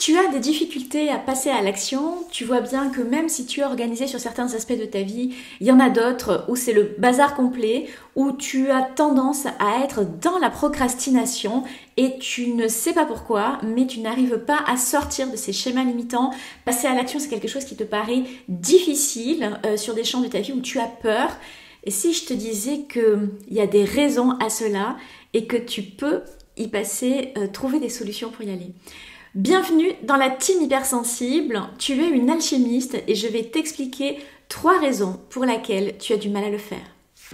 Tu as des difficultés à passer à l'action, tu vois bien que même si tu es organisé sur certains aspects de ta vie, il y en a d'autres où c'est le bazar complet, où tu as tendance à être dans la procrastination et tu ne sais pas pourquoi, mais tu n'arrives pas à sortir de ces schémas limitants. Passer à l'action, c'est quelque chose qui te paraît difficile sur des champs de ta vie où tu as peur. Et si je te disais qu'il y a des raisons à cela et que tu peux y passer, trouver des solutions pour y aller. Bienvenue dans la team hypersensible, tu es une alchimiste et je vais t'expliquer 3 raisons pour lesquelles tu as du mal à le faire.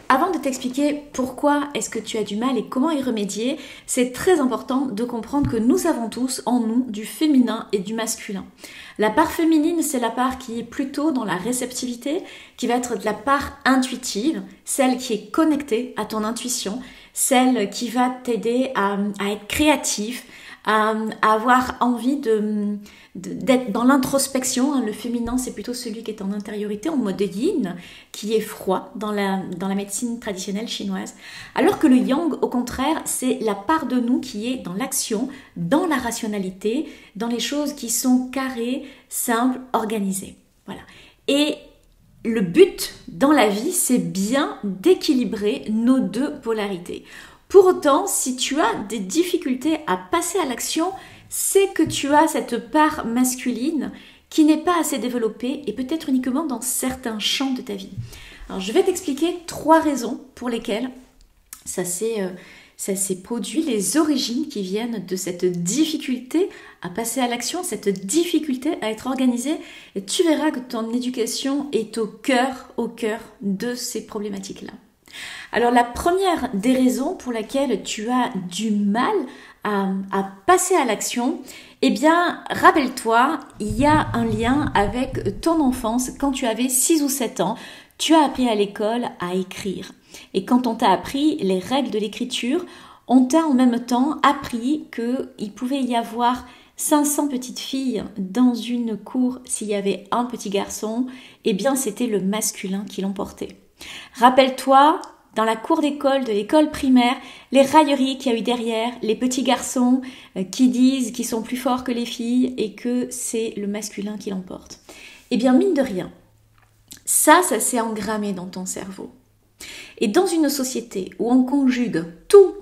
Avant de t'expliquer pourquoi est-ce que tu as du mal et comment y remédier, c'est très important de comprendre que nous avons tous en nous du féminin et du masculin. La part féminine, c'est la part qui est plutôt dans la réceptivité, qui va être de la part intuitive, celle qui est connectée à ton intuition, celle qui va t'aider à être créatif, à avoir envie d'être dans l'introspection. Le féminin, c'est plutôt celui qui est en intériorité, en mode yin, qui est froid dans la médecine traditionnelle chinoise. Alors que le yang, au contraire, c'est la part de nous qui est dans l'action, dans la rationalité, dans les choses qui sont carrées, simples, organisées. Voilà. Et le but dans la vie, c'est bien d'équilibrer nos 2 polarités. Pour autant, si tu as des difficultés à passer à l'action, c'est que tu as cette part masculine qui n'est pas assez développée et peut-être uniquement dans certains champs de ta vie. Alors, je vais t'expliquer 3 raisons pour lesquelles ça s'est produit, les origines qui viennent de cette difficulté à passer à l'action, cette difficulté à être organisée. Et tu verras que ton éducation est au cœur de ces problématiques-là. Alors la première des raisons pour laquelle tu as du mal à passer à l'action, eh bien rappelle-toi, il y a un lien avec ton enfance. Quand tu avais 6 ou 7 ans, tu as appris à l'école à écrire. Et quand on t'a appris les règles de l'écriture, on t'a en même temps appris qu'il pouvait y avoir 500 petites filles dans une cour. S'il y avait un petit garçon, eh bien c'était le masculin qui l'emportait. Rappelle-toi, dans la cour d'école de l'école primaire, les railleries qu'il y a eu derrière, les petits garçons qui disent qu'ils sont plus forts que les filles et que c'est le masculin qui l'emporte. Eh bien, mine de rien, ça s'est engrammé dans ton cerveau. Et dans une société où on conjugue tout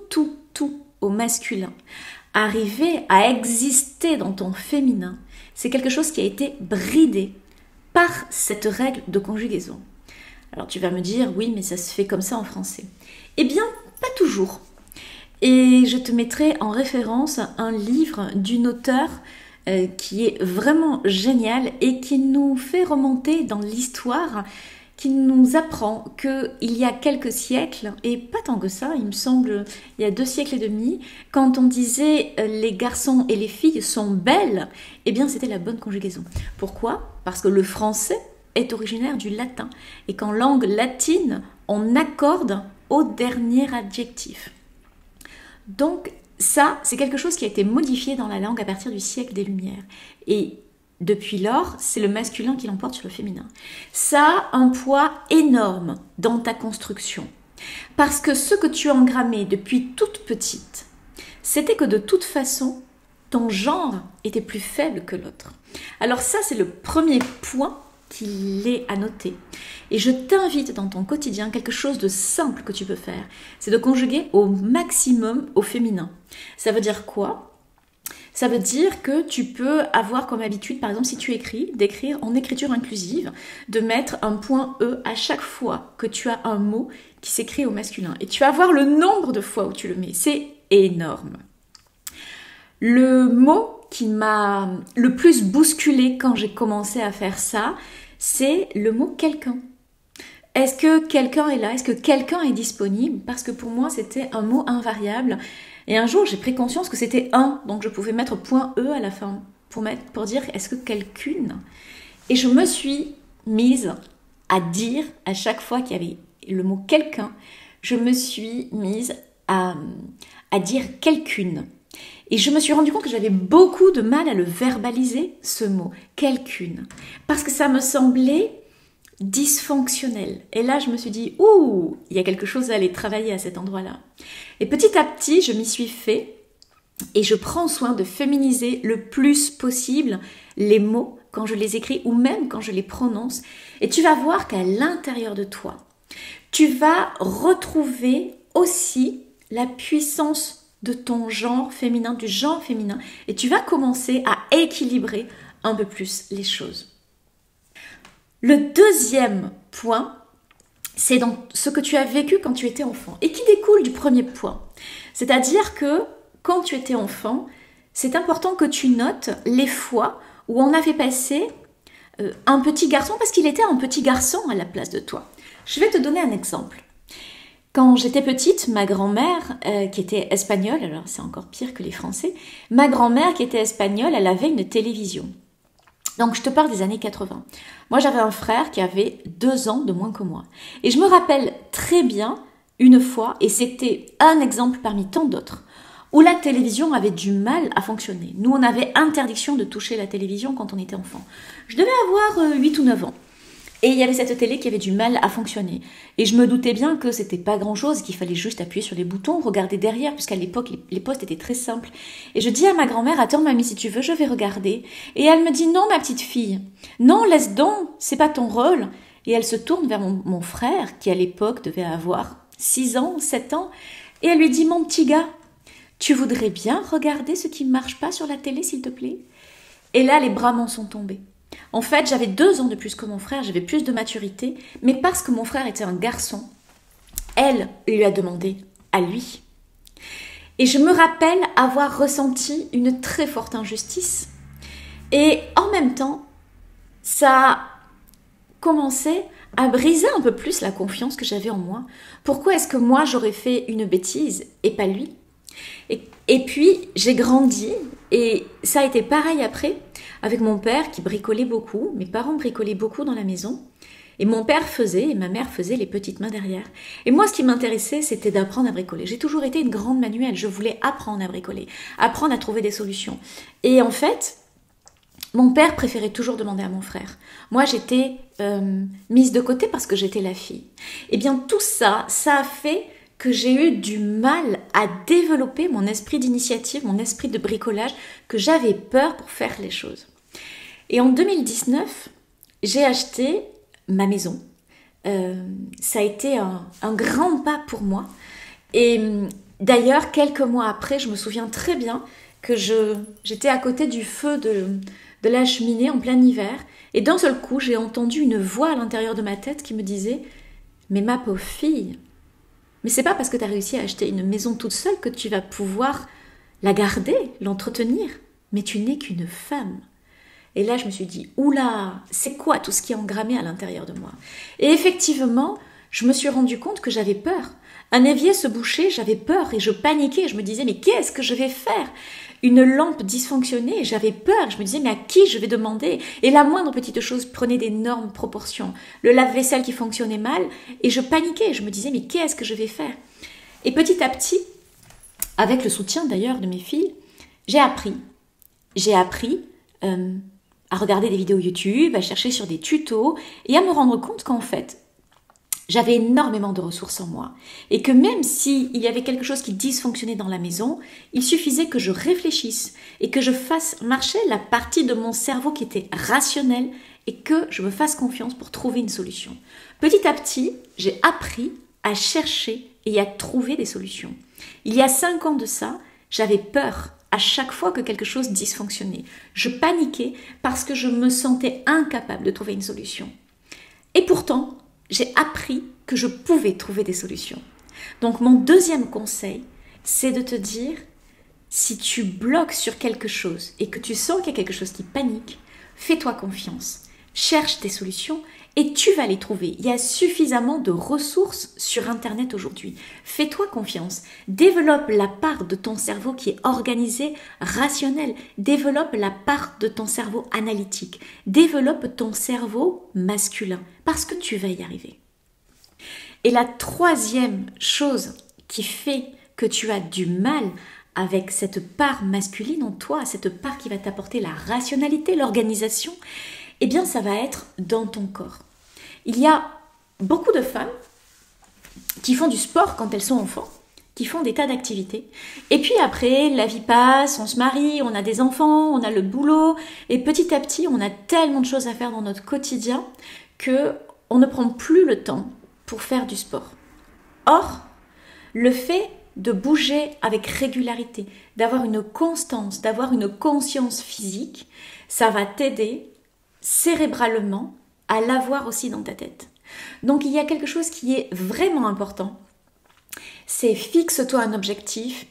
au masculin, arriver à exister dans ton féminin, c'est quelque chose qui a été bridé par cette règle de conjugaison. Alors tu vas me dire, oui, mais ça se fait comme ça en français. Eh bien, pas toujours. Et je te mettrai en référence un livre d'une auteure qui est vraiment génial et qui nous fait remonter dans l'histoire, qui nous apprend qu'il y a quelques siècles, et pas tant que ça, il me semble, il y a 2 siècles et demi, quand on disait les garçons et les filles sont belles, eh bien c'était la bonne conjugaison. Pourquoi ? Parce que le français est originaire du latin et qu'en langue latine, on accorde au dernier adjectif. Donc ça, c'est quelque chose qui a été modifié dans la langue à partir du siècle des Lumières. Et depuis lors, c'est le masculin qui l'emporte sur le féminin. Ça a un poids énorme dans ta construction. Parce que ce que tu as engrammé depuis toute petite, c'était que de toute façon, ton genre était plus faible que l'autre. Alors ça, c'est le premier point qu'il est à noter. Et je t'invite dans ton quotidien, quelque chose de simple que tu peux faire, c'est de conjuguer au maximum au féminin. Ça veut dire quoi ? Ça veut dire que tu peux avoir comme habitude, par exemple si tu écris, d'écrire en écriture inclusive, de mettre un point E à chaque fois que tu as un mot qui s'écrit au masculin. Et tu vas voir le nombre de fois où tu le mets. C'est énorme. Le mot qui m'a le plus bousculé quand j'ai commencé à faire ça, c'est le mot quelqu'un. Est-ce que quelqu'un est là? Est-ce que quelqu'un est disponible? Parce que pour moi, c'était un mot invariable. Et un jour, j'ai pris conscience que c'était un, donc je pouvais mettre point E à la fin pour dire est-ce que quelqu'une? Et je me suis mise à dire à chaque fois qu'il y avait le mot quelqu'un, je me suis mise à dire quelqu'une. Et je me suis rendu compte que j'avais beaucoup de mal à le verbaliser, ce mot, quelqu'une. Parce que ça me semblait dysfonctionnel. Et là, je me suis dit, ouh, il y a quelque chose à aller travailler à cet endroit-là. Et petit à petit, je m'y suis fait. et je prends soin de féminiser le plus possible les mots quand je les écris ou même quand je les prononce. Et tu vas voir qu'à l'intérieur de toi, tu vas retrouver aussi la puissance de ton genre féminin, du genre féminin, et tu vas commencer à équilibrer un peu plus les choses. Le deuxième point, c'est dans ce que tu as vécu quand tu étais enfant et qui découle du premier point. C'est-à-dire que quand tu étais enfant, c'est important que tu notes les fois où on avait passé un petit garçon, parce qu'il était un petit garçon à la place de toi. Je vais te donner un exemple. Quand j'étais petite, ma grand-mère, qui était espagnole, alors c'est encore pire que les Français, ma grand-mère qui était espagnole, elle avait une télévision. Donc je te parle des années 80. Moi j'avais un frère qui avait 2 ans de moins que moi. Et je me rappelle très bien une fois, et c'était un exemple parmi tant d'autres, où la télévision avait du mal à fonctionner. Nous on avait interdiction de toucher la télévision quand on était enfant. Je devais avoir 8 ou 9 ans. Et il y avait cette télé qui avait du mal à fonctionner. Et je me doutais bien que c'était pas grand-chose, qu'il fallait juste appuyer sur les boutons, regarder derrière, puisqu'à l'époque, les postes étaient très simples. Et je dis à ma grand-mère, attends mamie, si tu veux, je vais regarder. Et elle me dit, non ma petite fille, non, laisse donc, c'est pas ton rôle. Et elle se tourne vers mon frère, qui à l'époque devait avoir 6 ans, 7 ans, et elle lui dit, mon petit gars, tu voudrais bien regarder ce qui ne marche pas sur la télé, s'il te plaît? Et là, les bras m'en sont tombés. En fait, j'avais 2 ans de plus que mon frère, j'avais plus de maturité, mais parce que mon frère était un garçon, elle lui a demandé à lui. Et je me rappelle avoir ressenti une très forte injustice. Et en même temps, ça a commencé à briser un peu plus la confiance que j'avais en moi. Pourquoi est-ce que moi j'aurais fait une bêtise et pas lui ? Et puis j'ai grandi et ça a été pareil après avec mon père qui bricolait beaucoup. Mes parents bricolaient beaucoup dans la maison et mon père faisait et ma mère faisait les petites mains derrière. Et moi ce qui m'intéressait c'était d'apprendre à bricoler. J'ai toujours été une grande manuelle, je voulais apprendre à bricoler, apprendre à trouver des solutions. Et en fait, mon père préférait toujours demander à mon frère. Moi j'étais mise de côté parce que j'étais la fille. Et bien tout ça, ça a fait que j'ai eu du mal à développer mon esprit d'initiative, mon esprit de bricolage, que j'avais peur pour faire les choses. Et en 2019, j'ai acheté ma maison. Ça a été un grand pas pour moi. Et d'ailleurs, quelques mois après, je me souviens très bien que j'étais à côté du feu de la cheminée en plein hiver. Et d'un seul coup, j'ai entendu une voix à l'intérieur de ma tête qui me disait « Mais ma pauvre fille !» Mais c'est pas parce que tu as réussi à acheter une maison toute seule que tu vas pouvoir la garder, l'entretenir. Mais tu n'es qu'une femme. Et là, je me suis dit, oula, c'est quoi tout ce qui est engrammé à l'intérieur de moi? Et effectivement, je me suis rendu compte que j'avais peur. Un évier se bouchait, j'avais peur et je paniquais. Je me disais, mais qu'est-ce que je vais faire? Une lampe dysfonctionnait, j'avais peur. Je me disais, mais à qui je vais demander? Et la moindre petite chose prenait d'énormes proportions. Le lave-vaisselle qui fonctionnait mal, et je paniquais. Je me disais, mais qu'est-ce que je vais faire? Et petit à petit, avec le soutien d'ailleurs de mes filles, j'ai appris. À regarder des vidéos YouTube, à chercher sur des tutos, et à me rendre compte qu'en fait, j'avais énormément de ressources en moi et que même s'il y avait quelque chose qui dysfonctionnait dans la maison, il suffisait que je réfléchisse et que je fasse marcher la partie de mon cerveau qui était rationnelle et que je me fasse confiance pour trouver une solution. Petit à petit, j'ai appris à chercher et à trouver des solutions. Il y a 5 ans de ça, j'avais peur à chaque fois que quelque chose dysfonctionnait. Je paniquais parce que je me sentais incapable de trouver une solution. Et pourtant, j'ai appris que je pouvais trouver des solutions. Donc mon deuxième conseil, c'est de te dire, si tu bloques sur quelque chose et que tu sens qu'il y a quelque chose qui panique, fais-toi confiance, cherche des solutions et tu vas les trouver. Il y a suffisamment de ressources sur Internet aujourd'hui. Fais-toi confiance, développe la part de ton cerveau qui est organisée, rationnelle, développe la part de ton cerveau analytique, développe ton cerveau masculin, parce que tu vas y arriver. Et la troisième chose qui fait que tu as du mal avec cette part masculine en toi, cette part qui va t'apporter la rationalité, l'organisation, eh bien ça va être dans ton corps. Il y a beaucoup de femmes qui font du sport quand elles sont enfants, qui font des tas d'activités. Et puis après, la vie passe, on se marie, on a des enfants, on a le boulot, et petit à petit, on a tellement de choses à faire dans notre quotidien que on ne prend plus le temps pour faire du sport. Or, le fait de bouger avec régularité, d'avoir une constance, d'avoir une conscience physique, ça va t'aider cérébralement à l'avoir aussi dans ta tête. Donc il y a quelque chose qui est vraiment important, c'est fixe-toi un objectif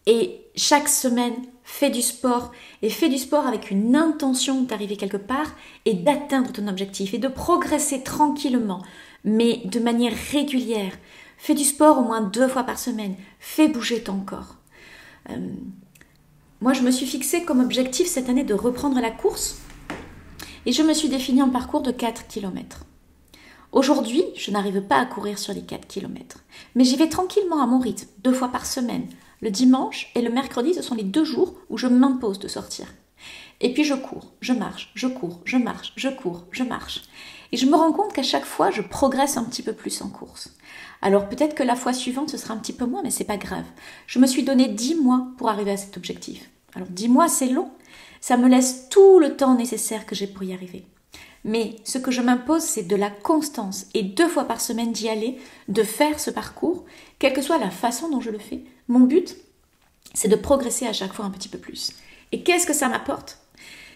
et chaque semaine fais du sport et fais du sport avec une intention d'arriver quelque part et d'atteindre ton objectif et de progresser tranquillement mais de manière régulière. Fais du sport au moins 2 fois par semaine, fais bouger ton corps. Moi je me suis fixé comme objectif cette année de reprendre la course et je me suis défini un parcours de 4 km. Aujourd'hui, je n'arrive pas à courir sur les 4 km, mais j'y vais tranquillement à mon rythme, 2 fois par semaine. Le dimanche et le mercredi, ce sont les 2 jours où je m'impose de sortir. Et puis je cours, je marche, je cours, je marche, je cours, je marche. Et je me rends compte qu'à chaque fois, je progresse un petit peu plus en course. Alors peut-être que la fois suivante, ce sera un petit peu moins, mais c'est pas grave. Je me suis donné 10 mois pour arriver à cet objectif. Alors 10 mois, c'est long. Ça me laisse tout le temps nécessaire que j'ai pour y arriver. Mais ce que je m'impose, c'est de la constance et 2 fois par semaine d'y aller, de faire ce parcours, quelle que soit la façon dont je le fais. Mon but, c'est de progresser à chaque fois un petit peu plus. Et qu'est-ce que ça m'apporte?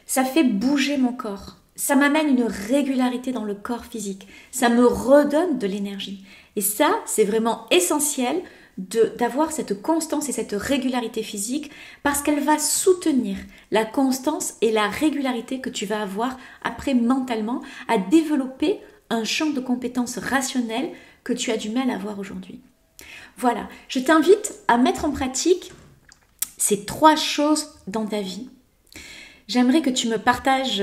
Ça fait bouger mon corps. Ça m'amène une régularité dans le corps physique. Ça me redonne de l'énergie. Et ça, c'est vraiment essentiel d'avoir cette constance et cette régularité physique parce qu'elle va soutenir la constance et la régularité que tu vas avoir après mentalement à développer un champ de compétences rationnelles que tu as du mal à avoir aujourd'hui. Voilà, je t'invite à mettre en pratique ces 3 choses dans ta vie. J'aimerais que tu me partages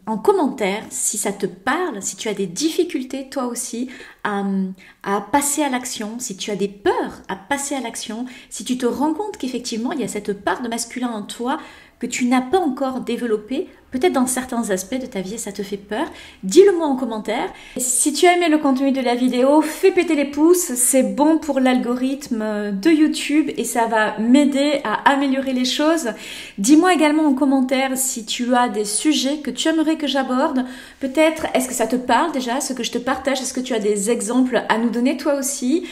en commentaire si ça te parle, si tu as des difficultés toi aussi à passer à l'action, si tu as des peurs à passer à l'action, si tu te rends compte qu'effectivement il y a cette part de masculin en toi que tu n'as pas encore développé, peut-être dans certains aspects de ta vie et ça te fait peur, dis-le moi en commentaire. Et si tu as aimé le contenu de la vidéo, fais péter les pouces, c'est bon pour l'algorithme de YouTube et ça va m'aider à améliorer les choses. Dis-moi également en commentaire si tu as des sujets que tu aimerais que j'aborde. Peut-être, est-ce que ça te parle déjà, ce que je te partage, est-ce que tu as des exemples à nous donner toi aussi?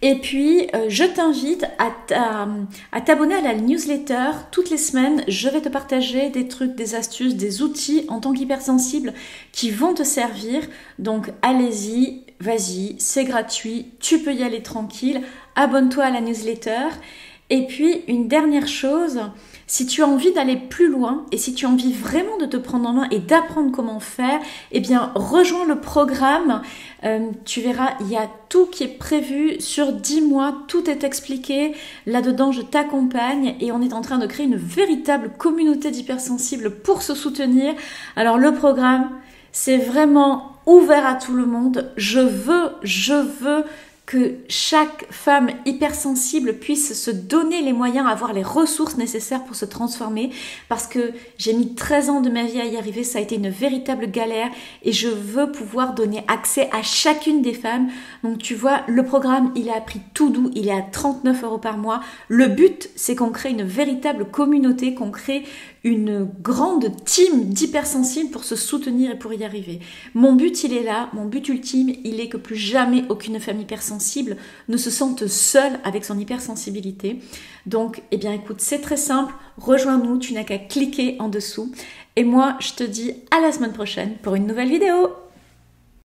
Et puis, je t'invite à t'abonner à la newsletter. Toutes les semaines, je vais te partager des trucs, des astuces, des outils en tant qu'hypersensible qui vont te servir. Donc, allez-y, vas-y, c'est gratuit, tu peux y aller tranquille. Abonne-toi à la newsletter. Et puis, une dernière chose, si tu as envie d'aller plus loin et si tu as envie vraiment de te prendre en main et d'apprendre comment faire, eh bien, rejoins le programme. Tu verras, il y a tout qui est prévu sur 10 mois, tout est expliqué. Là-dedans, je t'accompagne et on est en train de créer une véritable communauté d'hypersensibles pour se soutenir. Alors, le programme, c'est vraiment ouvert à tout le monde. Je veux que chaque femme hypersensible puisse se donner les moyens, avoir les ressources nécessaires pour se transformer parce que j'ai mis 13 ans de ma vie à y arriver, ça a été une véritable galère et je veux pouvoir donner accès à chacune des femmes. Donc tu vois, le programme, il est à prix tout doux, il est à 39 € par mois. Le but, c'est qu'on crée une véritable communauté, qu'on crée une grande team d'hypersensibles pour se soutenir et pour y arriver. Mon but, il est là, mon but ultime, il est que plus jamais aucune femme hypersensible ne se sente seule avec son hypersensibilité. Donc, eh bien écoute, c'est très simple, rejoins-nous, tu n'as qu'à cliquer en dessous. Et moi, je te dis à la semaine prochaine pour une nouvelle vidéo.